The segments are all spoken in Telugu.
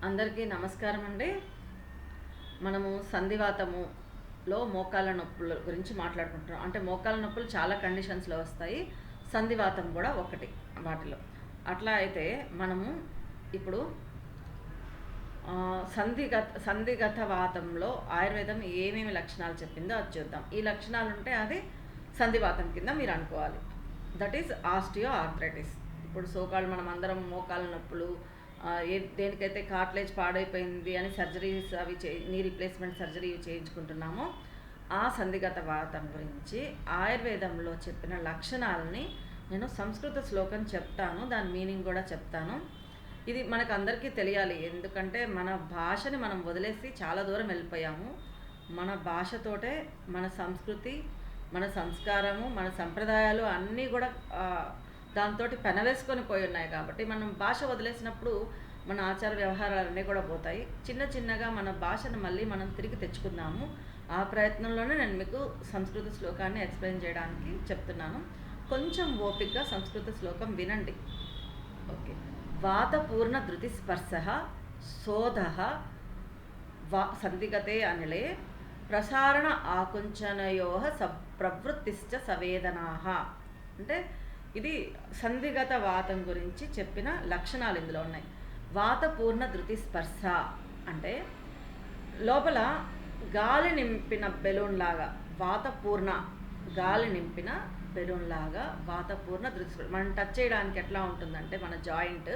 అందరికీ నమస్కారం అండి. మనము సంధివాతములో మోకాళ్ళ నొప్పుల గురించి మాట్లాడుకుంటున్నాం. అంటే మోకాళ్ళ నొప్పులు చాలా కండిషన్స్లో వస్తాయి, సంధివాతం కూడా ఒకటి వాటిలో. అట్లా అయితే మనము ఇప్పుడు సంధిగత వాతంలో ఆయుర్వేదం ఏమేమి లక్షణాలు చెప్పిందో అది చూద్దాం. ఈ లక్షణాలు ఉంటే అది సంధివాతం కింద మీరు అనుకోవాలి. That is osteo arthritis. ఇప్పుడు సోకాళ్ళు మనం అందరం మోకాళ్ళ నొప్పులు, దేనికైతే కార్ట్లేజ్ పాడైపోయింది అని సర్జరీస్ అవి నీ రీప్లేస్మెంట్ సర్జరీ చేయించుకుంటున్నామో ఆ సంధిగత వాతం గురించి ఆయుర్వేదంలో చెప్పిన లక్షణాలని నేను సంస్కృత శ్లోకం చెప్తాను, దాని మీనింగ్ కూడా చెప్తాను. ఇది మనకు అందరికీ తెలియాలి, ఎందుకంటే మన భాషని మనం వదిలేసి చాలా దూరం వెళ్ళిపోయాము. మన భాషతోటే మన సంస్కృతి, మన సంస్కారము, మన సంప్రదాయాలు అన్నీ కూడా దాంతో పెనవేసుకొని పోయి ఉన్నాయి. కాబట్టి మనం భాష వదిలేసినప్పుడు మన ఆచార వ్యవహారాలన్నీ కూడా పోతాయి. చిన్న చిన్నగా మన భాషను మళ్ళీ మనం తిరిగి తెచ్చుకుందాము. ఆ ప్రయత్నంలోనే నేను మీకు సంస్కృత శ్లోకాన్ని ఎక్స్ప్లెయిన్ చేయడానికి చెప్తున్నాను. కొంచెం ఓపికగా సంస్కృత శ్లోకం వినండి. ఓకే. వాతపూర్ణ ధృతిస్పర్శ శోధ సంధిగతే అనిలే ప్రసారణ ఆకుంచనయో ప్రవృత్తిశ్చ సవేదనాః. అంటే ఇది సంధిగత వాతం గురించి చెప్పిన లక్షణాలు ఇందులో ఉన్నాయి. వాతపూర్ణ ధృతిస్పర్శ అంటే లోపల గాలి నింపిన బెలూన్ లాగా, వాతపూర్ణ గాలి నింపిన బెలూన్ లాగా వాతపూర్ణ ధృతిస్పర్శ. మనం టచ్ చేయడానికి ఎట్లా ఉంటుందంటే మన జాయింట్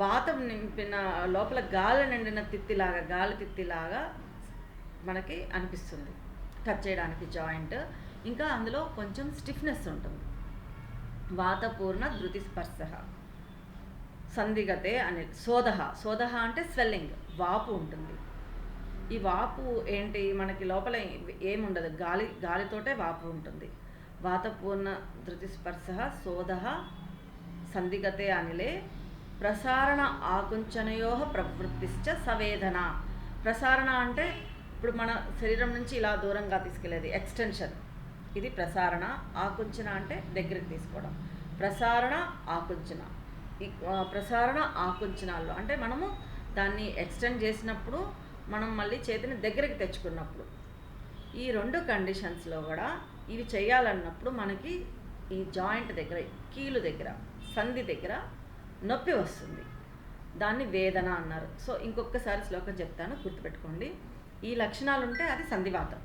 వాతం నింపిన లోపల గాలి నిండిన తిత్తిలాగా, గాలి తిత్తిలాగా మనకి అనిపిస్తుంది టచ్ చేయడానికి జాయింట్. ఇంకా అందులో కొంచెం స్టిఫ్నెస్ ఉంటుంది. వాతపూర్ణ ధృతిస్పర్శ సంధిగతే అని. శోధ అంటే స్వెల్లింగ్, వాపు ఉంటుంది. ఈ వాపు ఏంటి, మనకి లోపల ఏముండదు, గాలితోటే వాపు ఉంటుంది. వాతపూర్ణ ధృతిస్పర్శ శోధ సంధిగతే అనిలే ప్రసారణ ఆకుంచనయో ప్రవృత్తిశ్చ సవేదన. ప్రసారణ అంటే ఇప్పుడు మన శరీరం నుంచి ఇలా దూరంగా తీసుకెళ్ళేది ఎక్స్టెన్షన్, ఇది ప్రసారణ. ఆకుంచన అంటే దగ్గరికి తీసుకోవడం. ప్రసారణ ఆకుంచన, ఈ ప్రసారణ ఆకుంచనాల్లో అంటే మనము దాన్ని ఎక్స్టెండ్ చేసినప్పుడు, మనం మళ్ళీ చేతిని దగ్గరికి తెచ్చుకున్నప్పుడు, ఈ రెండు కండిషన్స్లో కూడా ఇవి చేయాలన్నప్పుడు మనకి ఈ జాయింట్ దగ్గర, కీలు దగ్గర, సంధి దగ్గర నొప్పి వస్తుంది. దాన్ని వేదన అన్నారు. సో ఇంకొకసారి శ్లోకం చెప్తాను, గుర్తుపెట్టుకోండి. ఈ లక్షణాలు ఉంటే అది సంధివాతం.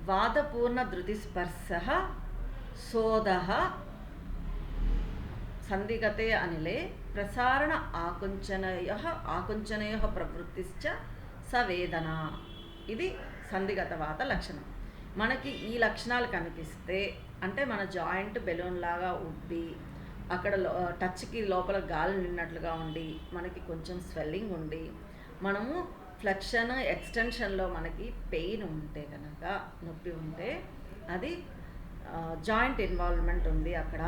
వాతపూర్ణ ధృతిస్పర్శ శోధ సంధిగతే అనిలే ప్రసారణ ఆకుంచనయ ప్రవృత్తిశ్చ సవేదన. ఇది సంధిగత వాత లక్షణం. మనకి ఈ లక్షణాలు కనిపిస్తే అంటే మన జాయింట్ బెలూన్ లాగా ఉబ్బి, అక్కడ టచ్కి లోపల గాలి నిన్నట్లుగా ఉండి, మనకి కొంచెం స్వెల్లింగ్ ఉండి, మనము ఫ్లెక్షన్ ఎక్స్టెన్షన్లో మనకి పెయిన్ ఉంటే కనుక, నొప్పి ఉంటే అది జాయింట్ ఇన్వాల్వ్మెంట్ ఉంది అక్కడ,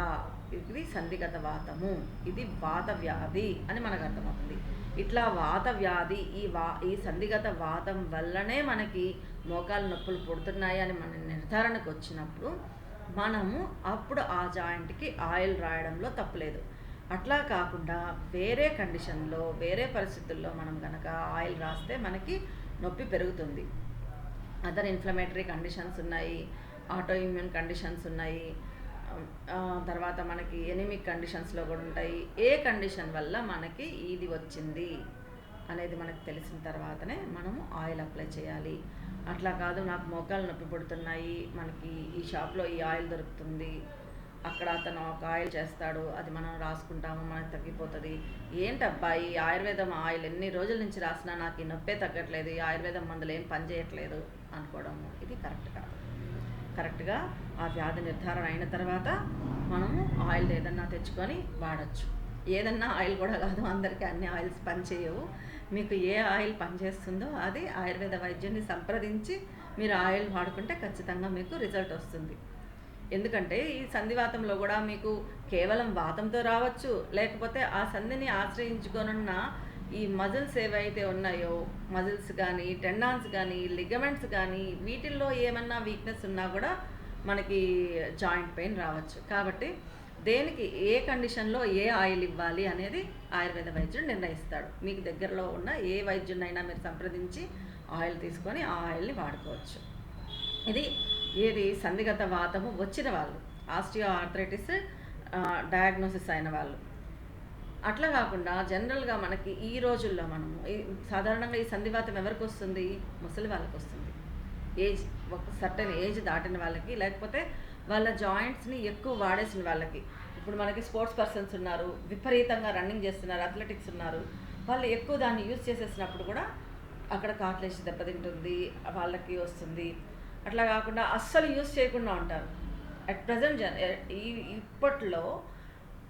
ఇది సంధిగత వాతము, ఇది వాత వ్యాధి అని మనకు అర్థమవుతుంది. ఇట్లా వాత వ్యాధి, ఈ సంధిగత వాతం వల్లనే మనకి మోకాలు నొప్పులు పుడుతున్నాయి అని మన నిర్ధారణకు వచ్చినప్పుడు మనము అప్పుడు ఆ జాయింట్కి ఆయిల్ రాయడంలో తప్పులేదు. అట్లా కాకుండా వేరే కండిషన్లో, వేరే పరిస్థితుల్లో మనం కనుక ఆయిల్ రాస్తే మనకి నొప్పి పెరుగుతుంది. అదర్ ఇన్ఫ్లమేటరీ కండిషన్స్ ఉన్నాయి, ఆటో ఇమ్యూన్ కండిషన్స్ ఉన్నాయి, తర్వాత మనకి ఎనిమిక్ కండిషన్స్లో కూడా ఉంటాయి. ఏ కండిషన్ వల్ల మనకి ఇది వచ్చింది అనేది మనకు తెలిసిన తర్వాతనే మనము ఆయిల్ అప్లై చేయాలి. అట్లా కాదు, నాకు మోకాలు నొప్పి పుడుతున్నాయి, మనకి ఈ షాప్లో ఈ ఆయిల్ దొరుకుతుంది, అక్కడ అతను ఒక ఆయిల్ చేస్తాడు, అది మనం రాసుకుంటాము, మనకు తగ్గిపోతుంది. ఏంటబ్బా ఈ ఆయుర్వేదం ఆయిల్ ఎన్ని రోజుల నుంచి రాసినా నాకు ఈ నొప్పే తగ్గట్లేదు, ఈ ఆయుర్వేదం మందులు ఏం పనిచేయట్లేదు అనుకోవడము ఇది కరెక్ట్ కాదు. కరెక్ట్గా ఆ వ్యాధి నిర్ధారణ అయిన తర్వాత మనము ఆయిల్ ఏదన్నా తెచ్చుకొని వాడచ్చు. ఏదన్నా ఆయిల్ కూడా కాదు, అందరికీ అన్ని ఆయిల్స్ పనిచేయవు. మీకు ఏ ఆయిల్ పనిచేస్తుందో అది ఆయుర్వేద వైద్యుని సంప్రదించి మీరు ఆయిల్ వాడుకుంటే ఖచ్చితంగా మీకు రిజల్ట్ వస్తుంది. ఎందుకంటే ఈ సంధివాతంలో కూడా మీకు కేవలం వాతంతో రావచ్చు, లేకపోతే ఆ సంధిని ఆశ్రయించుకొనున్న ఈ మజిల్స్ ఏవైతే ఉన్నాయో, మజిల్స్ కానీ, టెండాన్స్ కానీ, లిగమెంట్స్ కానీ, వీటిల్లో ఏమన్నా వీక్నెస్ ఉన్నా కూడా మనకి జాయింట్ పెయిన్ రావచ్చు. కాబట్టి దేనికి ఏ కండిషన్లో ఏ ఆయిల్ ఇవ్వాలి అనేది ఆయుర్వేద వైద్యుడు నిర్ణయిస్తాడు. మీకు దగ్గరలో ఉన్న ఏ వైద్యుడినైనా మీరు సంప్రదించి ఆయిల్ తీసుకొని ఆ ఆయిల్ని వాడుకోవచ్చు. ఇది ఏది సంధిగత వాతము వచ్చిన వాళ్ళు, ఆస్టియో ఆర్థరైటిస్ డయాగ్నోసిస్ అయిన వాళ్ళు. అట్లా కాకుండా జనరల్గా మనకి ఈ రోజుల్లో మనము సాధారణంగా ఈ సంధివాతం ఎవరికి వస్తుంది? ముసలి వాళ్ళకి వస్తుంది. ఏజ్, ఒక సర్టెన్ ఏజ్ దాటిన వాళ్ళకి, లేకపోతే వాళ్ళ జాయింట్స్ని ఎక్కువ వాడేసిన వాళ్ళకి. ఇప్పుడు మనకి స్పోర్ట్స్ పర్సన్స్ ఉన్నారు, విపరీతంగా రన్నింగ్ చేస్తున్నారు, అథ్లెటిక్స్ ఉన్నారు, వాళ్ళు ఎక్కువ దాన్ని యూజ్ చేసేసినప్పుడు కూడా అక్కడ కార్టిలేజ్ దెబ్బతింటుంది, వాళ్ళకి వస్తుంది. అట్లా కాకుండా అస్సలు యూజ్ చేయకుండా ఉంటారు. అట్ ప్రజెంట్ ఇప్పట్లో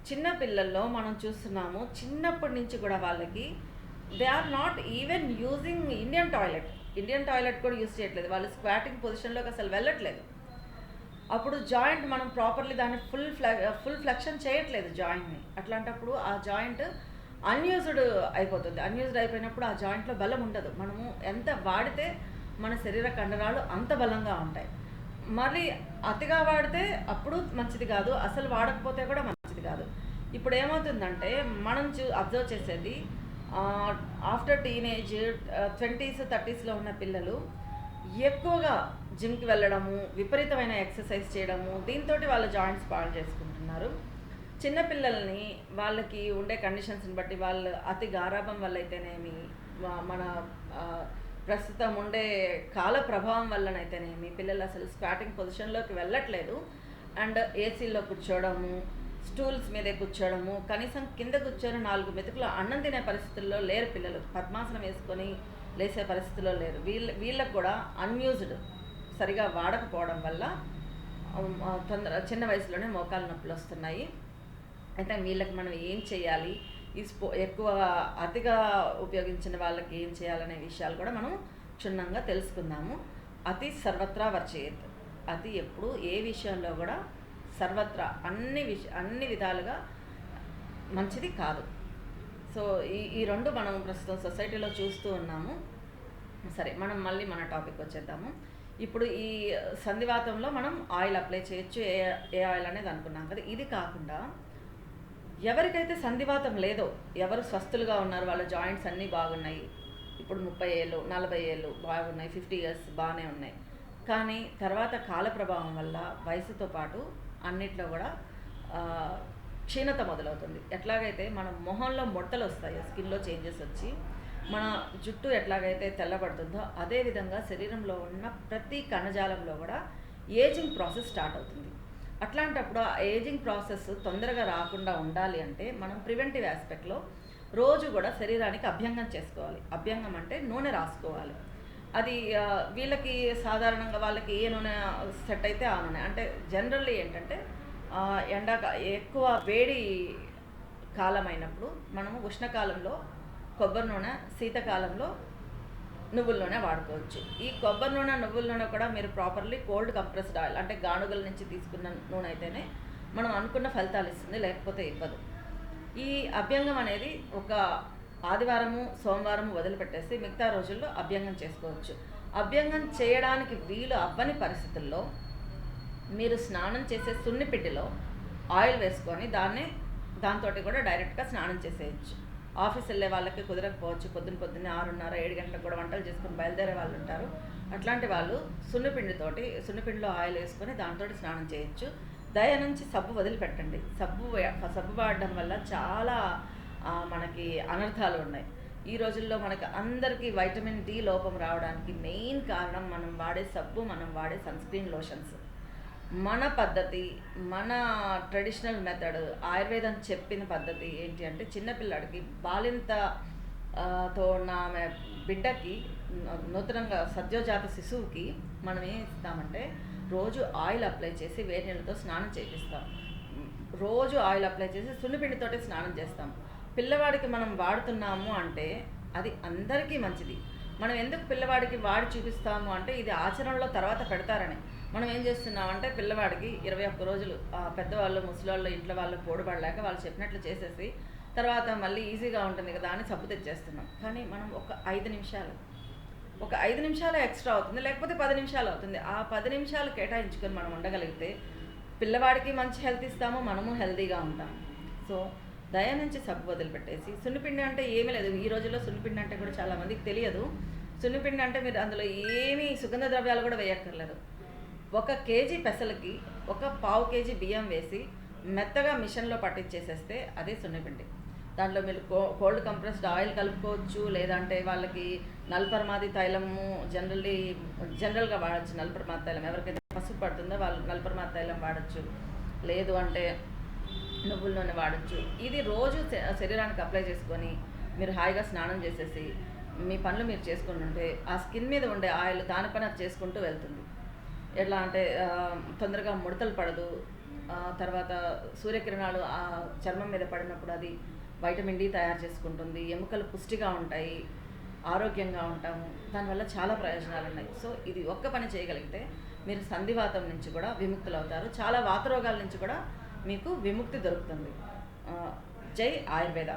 చిన్న పిల్లల్లో మనం చూస్తున్నాము, చిన్నప్పటి నుంచి కూడా వాళ్ళకి they are not even using Indian toilet కూడా యూజ్ చేయట్లేదు. వాళ్ళు స్క్వాటింగ్ పొజిషన్లోకి అసలు వెళ్ళట్లేదు. అప్పుడు జాయింట్ మనం ప్రాపర్లీ దాన్ని ఫుల్ ఫ్లెక్షన్ చేయట్లేదు జాయింట్ని. అట్లాంటప్పుడు ఆ జాయింట్ అన్యూజ్డ్ అయిపోతుంది. అన్యూజ్డ్ అయిపోయినప్పుడు ఆ జాయింట్లో బలం ఉండదు. మనము ఎంత వాడితే మన శరీర కండరాలు అంత బలంగా ఉంటాయి. మళ్ళీ అతిగా వాడితే అప్పుడు మంచిది కాదు, అసలు వాడకపోతే కూడా మంచిది కాదు. ఇప్పుడు ఏమవుతుందంటే మనం అబ్జర్వ్ చేసేది, ఆఫ్టర్ టీనేజ్ 20s 30sలో ఉన్న పిల్లలు ఎక్కువగా జిమ్కి వెళ్ళడము, విపరీతమైన ఎక్సర్సైజ్ చేయడము, దీంతో వాళ్ళ జాయింట్స్ పాడు చేసుకుంటున్నారు. చిన్నపిల్లల్ని వాళ్ళకి ఉండే కండిషన్స్ని బట్టి, వాళ్ళు అతి గారాభం వల్ల అయితేనేమి, మన ప్రస్తుతం ఉండే కాల ప్రభావం వల్లనైతేనేమి పిల్లలు అసలు స్క్వాటింగ్ పొజిషన్లోకి వెళ్ళట్లేదు. అండ్ ఏసీల్లో కూర్చోవడము, స్టూల్స్ మీదే కూర్చోవడము, కనీసం కింద కూర్చొని 4 మెతుకులు అన్నం తినే పరిస్థితుల్లో లేరు పిల్లలు. పద్మాసనం వేసుకొని లేసే పరిస్థితుల్లో లేరు. వీళ్ళకు కూడా అన్యూజ్డ్ సరిగా వాడకపోవడం వల్ల చిన్న వయసులోనే మోకాలు నొప్పులు వస్తున్నాయి. అయితే వీళ్ళకి మనం ఏం చేయాలి, ఈ ఎక్కువ అతిగా ఉపయోగించిన వాళ్ళకి ఏం చేయాలనే విషయాలు కూడా మనం క్షుణ్ణంగా తెలుసుకుందాము. అతి సర్వత్రా వర్జయేత్. అతి ఎప్పుడు ఏ విషయంలో కూడా సర్వత్రా అన్ని విధాలుగా మంచిది కాదు. సో ఈ రెండు మనం ప్రస్తుతం సొసైటీలో చూస్తూ ఉన్నాము. సరే, మనం మళ్ళీ మన టాపిక్ వచ్చేద్దాము. ఇప్పుడు ఈ సంధివాతంలో మనం ఆయిల్ అప్లై చేయొచ్చు. ఏ ఆయిల్ అనేది అనుకున్నాం కదా. ఇది కాకుండా ఎవరికైతే సంధివాతం లేదో, ఎవరు స్వస్థులుగా ఉన్నారు, వాళ్ళ జాయింట్స్ అన్నీ బాగున్నాయి, ఇప్పుడు 30 ఏళ్ళు 40 ఏళ్ళు బాగున్నాయి, 50 years బాగానే ఉన్నాయి, కానీ తర్వాత కాల ప్రభావం వల్ల వయసుతో పాటు అన్నిట్లో కూడా క్షీణత మొదలవుతుంది. ఎట్లాగైతే మన మొహంలో ముడతలు వస్తాయో, స్కిన్లో చేంజెస్ వచ్చి మన జుట్టు ఎట్లాగైతే తెల్లబడుతుందో, అదేవిధంగా శరీరంలో ఉన్న ప్రతి కణజాలంలో కూడా ఏజింగ్ ప్రాసెస్ స్టార్ట్ అవుతుంది. అట్లాంటప్పుడు ఆ ఏజింగ్ ప్రాసెస్ తొందరగా రాకుండా ఉండాలి అంటే మనం ప్రివెంటివ్ ఆస్పెక్ట్లో రోజు కూడా శరీరానికి అభ్యంగం చేసుకోవాలి. అభ్యంగం అంటే నూనె రాసుకోవాలి. అది వీళ్ళకి సాధారణంగా వాళ్ళకి ఏ నూనె సెట్ అయితే ఆ నూనె. అంటే జనరల్లీ ఏంటంటే ఎక్కువ వేడి కాలం అయినప్పుడు మనము ఉష్ణకాలంలో కొబ్బరి నూనె, శీతకాలంలో నువ్వుల నూనె వాడుకోవచ్చు. ఈ కొబ్బరి నూనె, నువ్వుల నూనె కూడా మీరు ప్రాపర్లీ కోల్డ్ కంప్రెస్డ్ ఆయిల్, అంటే గానుగల నుంచి తీసుకున్న నూనె అయితేనే మనం అనుకున్న ఫలితాలు ఇస్తుంది, లేకపోతే ఇవ్వదు. ఈ అభ్యంగం అనేది ఒక ఆదివారము, సోమవారము వదిలిపెట్టేసి మిగతా రోజుల్లో అభ్యంగం చేసుకోవచ్చు. అభ్యంగం చేయడానికి వీలు అవ్వని పరిస్థితుల్లో మీరు స్నానం చేసే సున్నిపిండిలో ఆయిల్ వేసుకొని దాంతో కూడా డైరెక్ట్గా స్నానం చేసేయచ్చు. ఆఫీస్ వెళ్ళే వాళ్ళకి కుదరకపోవచ్చు, పొద్దున్నే 6:30 7 గంటలకు కూడా వంటలు చేసుకొని బయలుదేరే వాళ్ళు ఉంటారు. అట్లాంటి వాళ్ళు సున్నిపిండిలో ఆయిల్ వేసుకొని దాంతో స్నానం చేయొచ్చు. దయ నుంచి సబ్బు వదిలిపెట్టండి. సబ్బు వాడడం వల్ల చాలా మనకి అనర్థాలు ఉన్నాయి. ఈ రోజుల్లో మనకి అందరికీ వైటమిన్ డి లోపం రావడానికి మెయిన్ కారణం మనం వాడే సబ్బు, మనం వాడే సన్స్క్రీన్ లోషన్స్. మన పద్ధతి, మన ట్రెడిషనల్ మెథడ్, ఆయుర్వేదం చెప్పిన పద్ధతి ఏంటి అంటే, చిన్నపిల్లాడికి బాలింతతో ఉన్న బిడ్డకి, నూతనంగా సద్యోజాత శిశువుకి మనం ఏం ఇస్తామంటే రోజు ఆయిల్ అప్లై చేసి వేడి నీళ్ళతో స్నానం చేపిస్తాం. రోజు ఆయిల్ అప్లై చేసి సున్నిపిండితోటి స్నానం చేస్తాం. పిల్లవాడికి మనం వాడుతున్నాము అంటే అది అందరికీ మంచిది. మనం ఎందుకు పిల్లవాడికి వాడి చూపిస్తాము అంటే ఇది ఆచరణలో తర్వాత పెడతారని. మనం ఏం చేస్తున్నామంటే పిల్లవాడికి 21 రోజులు పెద్దవాళ్ళు, ముసలివాళ్ళు, ఇంట్లో వాళ్ళు పోడుపడలేక వాళ్ళు చెప్పినట్లు చేసేసి తర్వాత మళ్ళీ ఈజీగా ఉంటుంది కదా అని సబ్బు తెచ్చేస్తున్నాం. కానీ మనం ఒక 5 నిమిషాలు ఎక్స్ట్రా అవుతుంది, లేకపోతే 10 నిమిషాలు అవుతుంది. ఆ 10 నిమిషాలు కేటాయించుకొని మనం ఉండగలిగితే పిల్లవాడికి మంచి హెల్త్ ఇస్తాము, మనము హెల్తీగా ఉంటాము. సో దయ నుంచి సబ్బు వదిలిపెట్టేసి, సున్నిపిండి అంటే ఏమీ లేదు. ఈ రోజుల్లో సున్నిపిండి అంటే కూడా చాలామందికి తెలియదు. సున్నిపిండి అంటే మీరు అందులో ఏమీ సుగంధ ద్రవ్యాలు కూడా వేయక్కర్లేదు. 1 కేజీ పెసలకి 1/4 కేజీ బియ్యం వేసి మెత్తగా మిషన్లో పట్టించేసేస్తే అదే సున్నిపిండి. దాంట్లో మీరు కోల్డ్ కంప్రెస్డ్ ఆయిల్ కలుపుకోవచ్చు, లేదంటే వాళ్ళకి నల్పరమాది తైలము జనరల్గా వాడచ్చు. నల్పరమాది తైలం ఎవరికైతే పసుపు పడుతుందో వాళ్ళు నల్పరమాది తైలం వాడచ్చు, లేదు అంటే నువ్వుల నూనె వాడచ్చు. ఇది రోజు శరీరానికి అప్లై చేసుకొని మీరు హాయిగా స్నానం చేసేసి మీ పనులు మీరు చేసుకుని ఉంటే ఆ స్కిన్ మీద ఉండే ఆయిల్ దాని పని అది చేసుకుంటూ వెళ్తుంది. ఎట్లా అంటే తొందరగా ముడతలు పడదు. తర్వాత సూర్యకిరణాలు ఆ చర్మం మీద పడినప్పుడు అది వైటమిన్ డి తయారు చేసుకుంటుంది. ఎముకలు పుష్టిగా ఉంటాయి, ఆరోగ్యంగా ఉంటాము. దానివల్ల చాలా ప్రయోజనాలు ఉన్నాయి. సో ఇది ఒక్క పని చేయగలిగితే మీరు సంధివాతం నుంచి కూడా విముక్తులు అవుతారు. చాలా వాత రోగాల నుంచి కూడా మీకు విముక్తి దొరుకుతుంది. జై ఆయుర్వేద.